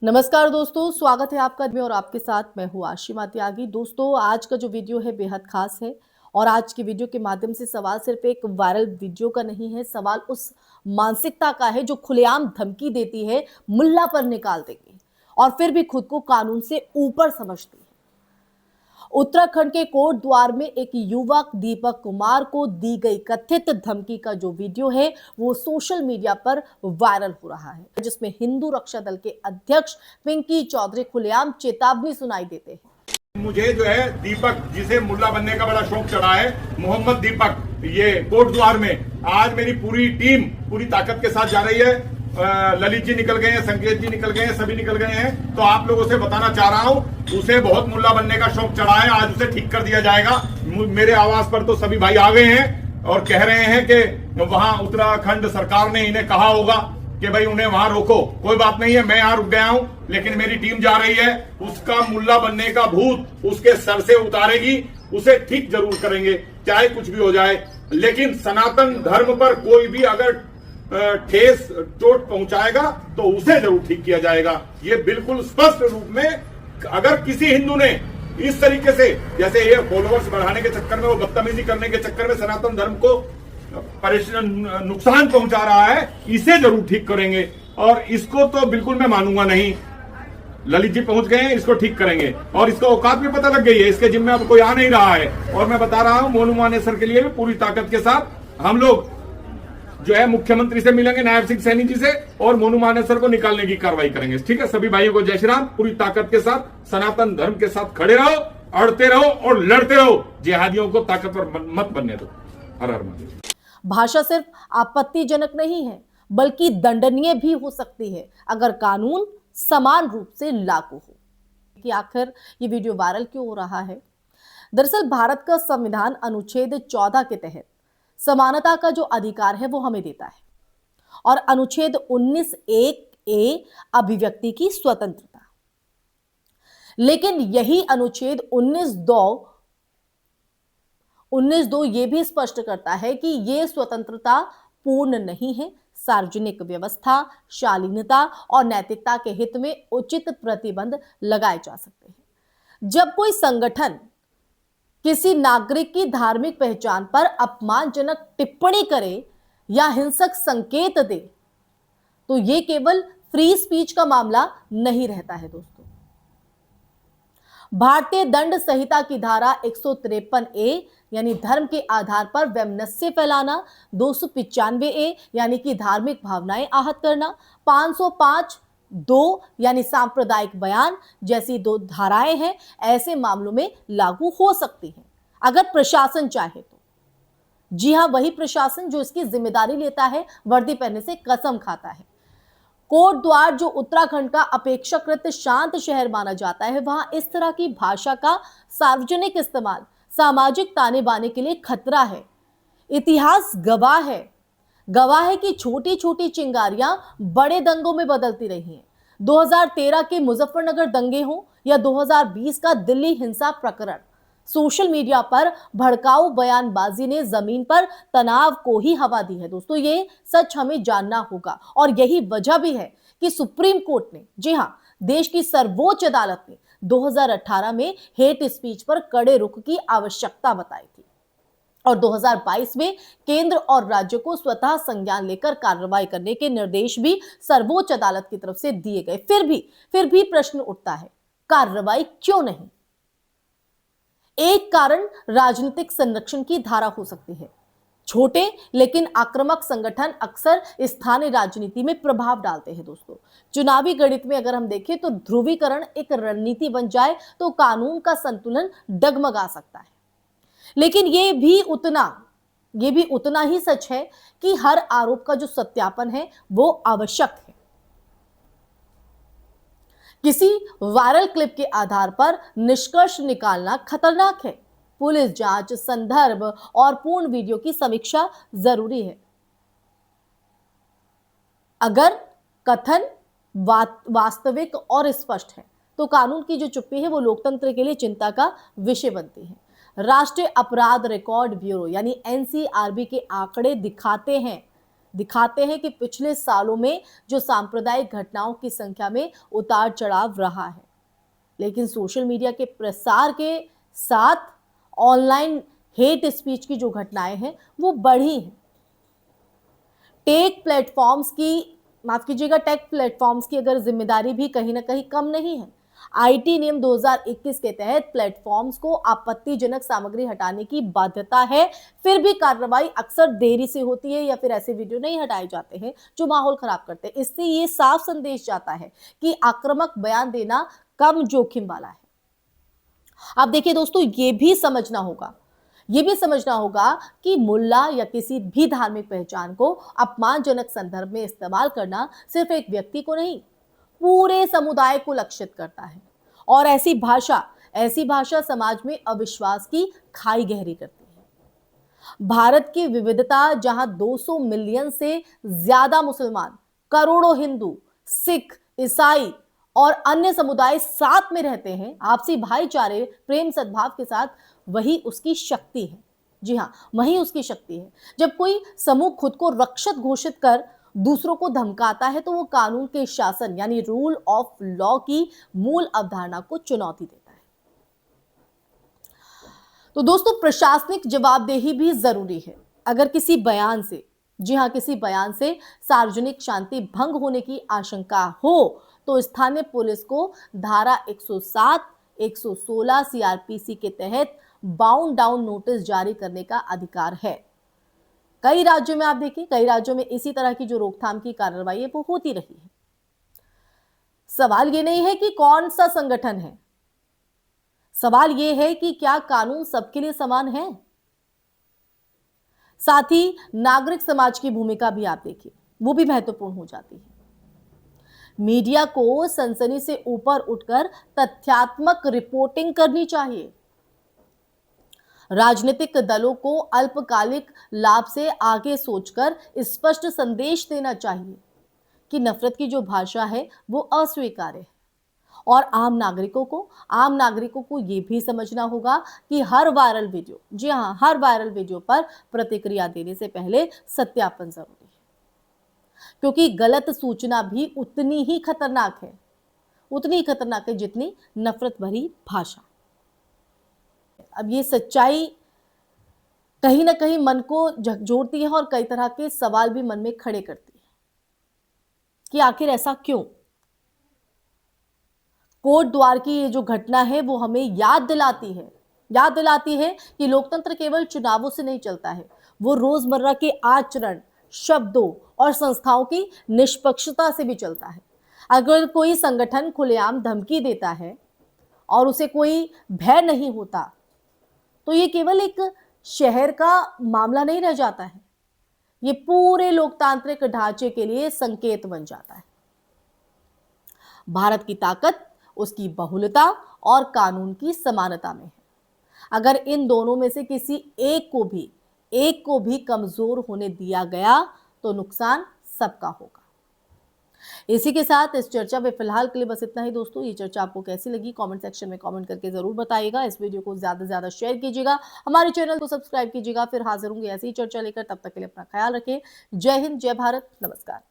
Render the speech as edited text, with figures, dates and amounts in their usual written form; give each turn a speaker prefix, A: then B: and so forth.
A: नमस्कार दोस्तों, स्वागत है आपका और आपके साथ मैं हूँ आशिमा त्यागी। दोस्तों, आज का जो वीडियो है बेहद खास है और आज की वीडियो के माध्यम से सवाल सिर्फ एक वायरल वीडियो का नहीं है, सवाल उस मानसिकता का है जो खुलेआम धमकी देती है मुल्ला पर निकाल देगी और फिर भी खुद को कानून से ऊपर समझती है। उत्तराखंड के कोट द्वार में एक युवक दीपक कुमार को दी गई कथित धमकी का जो वीडियो है वो सोशल मीडिया पर वायरल हो रहा है, जिसमें हिंदू रक्षा दल के अध्यक्ष पिंकी चौधरी खुलेआम चेतावनी सुनाई देते हैं।
B: मुझे जो है दीपक, जिसे मुल्ला बनने का बड़ा शौक चढ़ा है, मोहम्मद दीपक, ये कोट द्वार में आज मेरी पूरी टीम पूरी ताकत के साथ जा रही है। ललित जी निकल गए हैं, संकेत जी निकल गए हैं, सभी निकल गए हैं। तो आप लोगों से बताना चाह रहा हूं, उसे बहुत मुल्ला बनने का शौक चढ़ा है, आज उसे ठीक कर दिया जाएगा। मेरे आवास पर तो सभी भाई आ गए हैं और कह रहे हैं कि वहां उत्तराखंड सरकार ने इन्हें कहा होगा कि भाई उन्हें वहां रोको। कोई बात नहीं है, मैं यहां रुक गया हूं, लेकिन मेरी टीम जा रही है। उसका मुल्ला बनने का भूत उसके सर से उतारेगी, उसे ठीक जरूर करेंगे, चाहे कुछ भी हो जाए। लेकिन सनातन धर्म पर कोई भी अगर ठेस चोट पहुंचाएगा तो उसे जरूर ठीक किया जाएगा। ये बिल्कुल स्पष्ट रूप में, अगर किसी हिंदू ने इस तरीके से, जैसे ये फॉलोअर्स बढ़ाने के चक्कर में, वो बदतमीजी करने के चक्कर में सनातन धर्म को नुकसान पहुंचा रहा है, इसे जरूर ठीक करेंगे। और इसको तो बिल्कुल मैं मानूंगा नहीं। ललित जी पहुंच गए हैं, इसको ठीक करेंगे और इसका औकात भी पता लग गई है, इसके जिम्मे अब कोई आ नहीं रहा है। और मैं बता रहा हूं, मोनू मानेसर के लिए भी पूरी ताकत के साथ हम लोग जो है मुख्यमंत्री से मिलेंगे, नायब सिंह सैनी जी से, और मोनू मानेसर को निकालने की कार्रवाई करेंगे। ठीक है, सभी भाइयों को जय श्री राम। पूरी ताकत के साथ सनातन धर्म के साथ खड़े रहो, अड़ते रहो और लड़ते रहो। जिहादियों को ताकतवर मत बनने दो। हर हर महादेव।
A: भाषा सिर्फ आपत्तिजनक नहीं है बल्कि दंडनीय भी हो सकती है अगर कानून समान रूप से लागू हो। कि आखिर ये वीडियो वायरल क्यों हो रहा है? दरअसल भारत का संविधान अनुच्छेद 14 के तहत समानता का जो अधिकार है वो हमें देता है और अनुच्छेद 19(1)(a) अभिव्यक्ति की स्वतंत्रता। लेकिन यही अनुच्छेद 19(2) ये भी स्पष्ट करता है कि ये स्वतंत्रता पूर्ण नहीं है। सार्वजनिक व्यवस्था, शालीनता और नैतिकता के हित में उचित प्रतिबंध लगाए जा सकते हैं। जब कोई संगठन किसी नागरिक की धार्मिक पहचान पर अपमानजनक टिप्पणी करे या हिंसक संकेत दे तो यह केवल फ्री स्पीच का मामला नहीं रहता है। दोस्तों, भारतीय दंड संहिता की धारा 153(a) यानी धर्म के आधार पर वैमनस्य फैलाना, 295(a) यानी कि धार्मिक भावनाएं आहत करना, 505(2) यानी सांप्रदायिक बयान जैसी 2 धाराएं हैं, ऐसे मामलों में लागू हो सकती हैं अगर प्रशासन चाहे तो। जी हां, वही प्रशासन जो इसकी जिम्मेदारी लेता है, वर्दी पहनने से कसम खाता है। कोट द्वार जो उत्तराखंड का अपेक्षाकृत शांत शहर माना जाता है, वहां इस तरह की भाषा का सार्वजनिक इस्तेमाल सामाजिक ताने बाने के लिए खतरा है। इतिहास गवाह है कि छोटी छोटी चिंगारियां बड़े दंगों में बदलती रही हैं। 2013 के मुजफ्फरनगर दंगे हों या 2020 का दिल्ली हिंसा प्रकरण, सोशल मीडिया पर भड़काऊ बयानबाजी ने जमीन पर तनाव को ही हवा दी है। दोस्तों, ये सच हमें जानना होगा और यही वजह भी है कि सुप्रीम कोर्ट ने, जी हां, देश की सर्वोच्च अदालत ने 2018 में हेट स्पीच पर कड़े रुख की आवश्यकता बताई थी और 2022 में केंद्र और राज्य को स्वतः संज्ञान लेकर कार्रवाई करने के निर्देश भी सर्वोच्च अदालत की तरफ से दिए गए। फिर भी प्रश्न उठता है, कार्रवाई क्यों नहीं? एक कारण राजनीतिक संरक्षण की धारा हो सकती है। छोटे लेकिन आक्रामक संगठन अक्सर स्थानीय राजनीति में प्रभाव डालते हैं। दोस्तों, चुनावी गणित में अगर हम देखें तो ध्रुवीकरण एक रणनीति बन जाए तो कानून का संतुलन डगमगा सकता है। लेकिन ये भी उतना ही सच है कि हर आरोप का जो सत्यापन है वो आवश्यक है। किसी वायरल क्लिप के आधार पर निष्कर्ष निकालना खतरनाक है। पुलिस जांच, संदर्भ और पूर्ण वीडियो की समीक्षा जरूरी है। अगर कथन वास्तविक और स्पष्ट है तो कानून की जो चुप्पी है वो लोकतंत्र के लिए चिंता का विषय बनती है। राष्ट्रीय अपराध रिकॉर्ड ब्यूरो यानी एनसीआरबी के आंकड़े दिखाते हैं दिखाते हैं कि पिछले सालों में जो सांप्रदायिक घटनाओं की संख्या में उतार चढ़ाव रहा है, लेकिन सोशल मीडिया के प्रसार के साथ ऑनलाइन हेट स्पीच की जो घटनाएं हैं वो बढ़ी हैं। टेक प्लेटफॉर्म्स की अगर जिम्मेदारी भी कहीं ना कहीं कम नहीं है। आईटी नियम 2021 के तहत प्लेटफॉर्म्स को आपत्तिजनक सामग्री हटाने की बाध्यता है, फिर भी कार्रवाई अक्सर देरी से होती है या फिर ऐसे वीडियो नहीं हटाए जाते हैं जो माहौल खराब करते हैं। इससे ये साफ संदेश जाता है कि आक्रामक बयान देना कम जोखिम वाला है। अब देखिए दोस्तों, ये भी समझना होगा कि मुल्ला या किसी भी धार्मिक पहचान को अपमानजनक संदर्भ में इस्तेमाल करना सिर्फ एक व्यक्ति को नहीं, पूरे समुदाय को लक्षित करता है। और ऐसी भाषा समाज में अविश्वास की खाई गहरी करती है। भारत की विविधता, जहां 200 मिलियन से ज्यादा मुसलमान, करोड़ों हिंदू, सिख, ईसाई और अन्य समुदाय साथ में रहते हैं आपसी भाईचारे, प्रेम, सद्भाव के साथ, वही उसकी शक्ति है। जी हां, वही उसकी शक्ति है। जब कोई समूह खुद को रक्षक घोषित कर दूसरों को धमकाता है तो वो कानून के शासन यानी रूल ऑफ लॉ की मूल अवधारणा को चुनौती देता है। तो दोस्तों, प्रशासनिक जवाबदेही भी जरूरी है। अगर किसी बयान से सार्वजनिक शांति भंग होने की आशंका हो तो स्थानीय पुलिस को धारा 107, 116 सीआरपीसी के तहत बाउंड डाउन नोटिस जारी करने का अधिकार है। कई राज्यों में इसी तरह की जो रोकथाम की कार्रवाई है वो होती रही है। सवाल ये नहीं है कि कौन सा संगठन है, सवाल ये है कि क्या कानून सबके लिए समान है। साथ ही नागरिक समाज की भूमिका भी आप देखिए, वो भी महत्वपूर्ण हो जाती है। मीडिया को सनसनी से ऊपर उठकर तथ्यात्मक रिपोर्टिंग करनी चाहिए। राजनीतिक दलों को अल्पकालिक लाभ से आगे सोचकर स्पष्ट संदेश देना चाहिए कि नफरत की जो भाषा है वो अस्वीकार्य है। और आम नागरिकों को ये भी समझना होगा कि हर वायरल वीडियो पर प्रतिक्रिया देने से पहले सत्यापन जरूरी है, क्योंकि गलत सूचना भी उतनी ही खतरनाक है जितनी नफरत भरी भाषा। अब ये सच्चाई कहीं ना कहीं मन को झकझोरती है और कई तरह के सवाल भी मन में खड़े करती है कि आखिर ऐसा क्यों। कोट द्वार की ये जो घटना है वो हमें याद दिलाती है कि लोकतंत्र केवल चुनावों से नहीं चलता है, वो रोजमर्रा के आचरण, शब्दों और संस्थाओं की निष्पक्षता से भी चलता है। अगर कोई संगठन खुलेआम धमकी देता है और उसे कोई भय नहीं होता तो ये केवल एक शहर का मामला नहीं रह जाता है, ये पूरे लोकतांत्रिक ढांचे के लिए संकेत बन जाता है। भारत की ताकत उसकी बहुलता और कानून की समानता में है। अगर इन दोनों में से किसी एक को भी कमजोर होने दिया गया तो नुकसान सबका होगा। इसी के साथ इस चर्चा में फिलहाल के लिए बस इतना ही दोस्तों। ये चर्चा आपको कैसी लगी कमेंट सेक्शन में कमेंट करके जरूर बताइएगा। इस वीडियो को ज्यादा से ज्यादा शेयर कीजिएगा, हमारे चैनल को सब्सक्राइब कीजिएगा। फिर हाजिर होंगे ऐसी चर्चा लेकर, तब तक के लिए अपना ख्याल रखें। जय हिंद, जय भारत, नमस्कार।